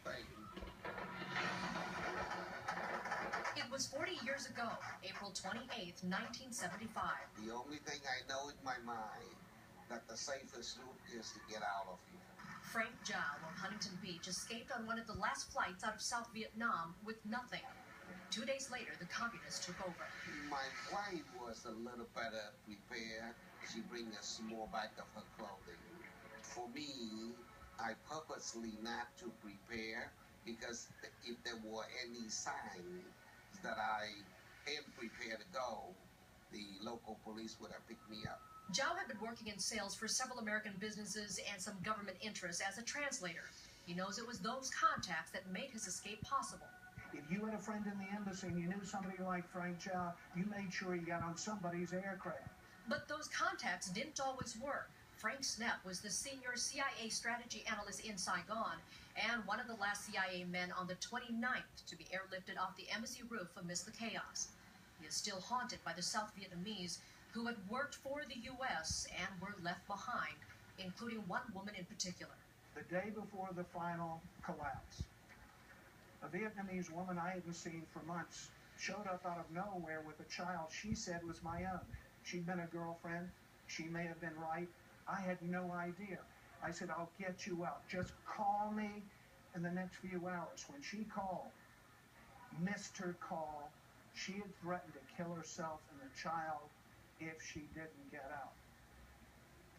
Thank you. It was 40 years ago, April 28th, 1975. The only thing I know in my mind that the safest route is to get out of here. Frank Zhao of Huntington Beach escaped on one of the last flights out of South Vietnam with nothing. 2 days later, the communists took over. My wife was a little better prepared. She bring a small bag of her clothing. For me, I purposely not to prepare because if there were any signs that I am prepared to go, the local police would have picked me up. Zhao had been working in sales for several American businesses and some government interests as a translator. He knows it was those contacts that made his escape possible. If you had a friend in the embassy and you knew somebody like Frank Zhao, you made sure you got on somebody's aircraft. But those contacts didn't always work. Frank Snepp was the senior CIA strategy analyst in Saigon and one of the last CIA men on the 29th to be airlifted off the embassy roof amidst the chaos. He is still haunted by the South Vietnamese who had worked for the U.S. and were left behind, including one woman in particular. The day before the final collapse, a Vietnamese woman I hadn't seen for months showed up out of nowhere with a child she said was my own. She'd been a girlfriend. She may have been right. I had no idea. I said, I'll get you out. Just call me in the next few hours. When she called, missed her call, she had threatened to kill herself and the child if she didn't get out.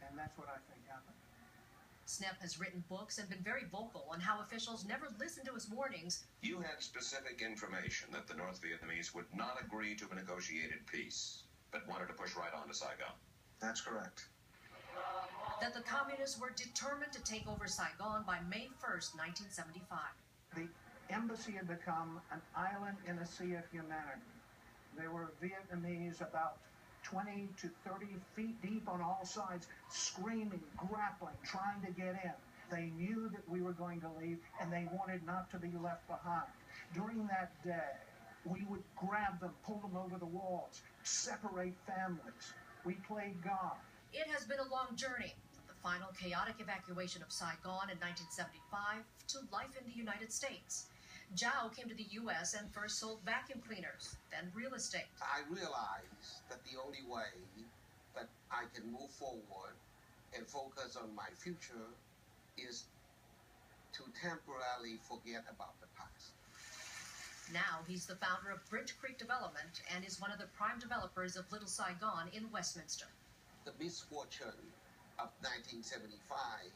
And that's what I think happened. Snepp has written books and been very vocal on how officials never listened to his warnings. You had specific information that the North Vietnamese would not agree to a negotiated peace, but wanted to push right on to Saigon. That's correct. That the communists were determined to take over Saigon by May 1st, 1975. The embassy had become an island in a sea of humanity. There were Vietnamese about 20 to 30 feet deep on all sides, screaming, grappling, trying to get in. They knew that we were going to leave, and they wanted not to be left behind. During that day, we would grab them, pull them over the walls, separate families. We played God. It has been a long journey, from the final chaotic evacuation of Saigon in 1975 to life in the United States. Zhao came to the U.S. and first sold vacuum cleaners, then real estate. I realized that the only way that I can move forward and focus on my future is to temporarily forget about the past. Now he's the founder of Bridge Creek Development and is one of the prime developers of Little Saigon in Westminster. The misfortune of 1975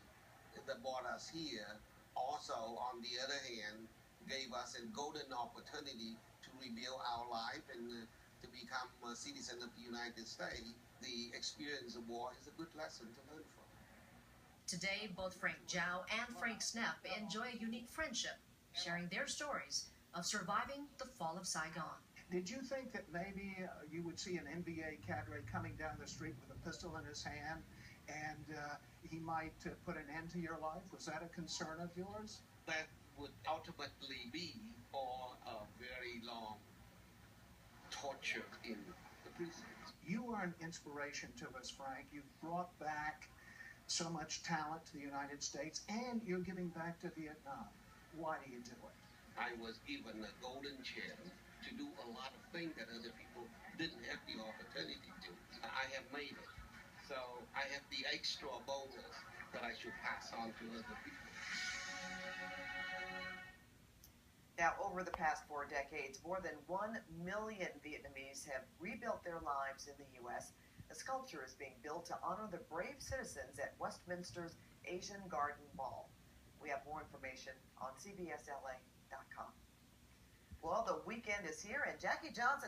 that brought us here also, on the other hand, gave us a golden opportunity to rebuild our life and to become a citizen of the United States. The experience of war is a good lesson to learn from. Today, both Frank Zhao and Frank Snepp enjoy a unique friendship, sharing their stories of surviving the fall of Saigon. Did you think that maybe you would see an NBA cadre coming down the street with a pistol in his hand and he might put an end to your life? Was that a concern of yours? That would ultimately be for a very long torture in the prisons. You are an inspiration to us, Frank. You've brought back so much talent to the United States, and you're giving back to Vietnam. Why do you do it? I was given a golden chance to do a lot of things that other people didn't have the opportunity to. I have made it. So I have the extra bonus that I should pass on to other people. Now, over the past 4 decades, more than 1 million Vietnamese have rebuilt their lives in the U.S. A sculpture is being built to honor the brave citizens at Westminster's Asian Garden Mall. We have more information on CBSLA.com. Well, the weekend is here, and Jackie Johnson is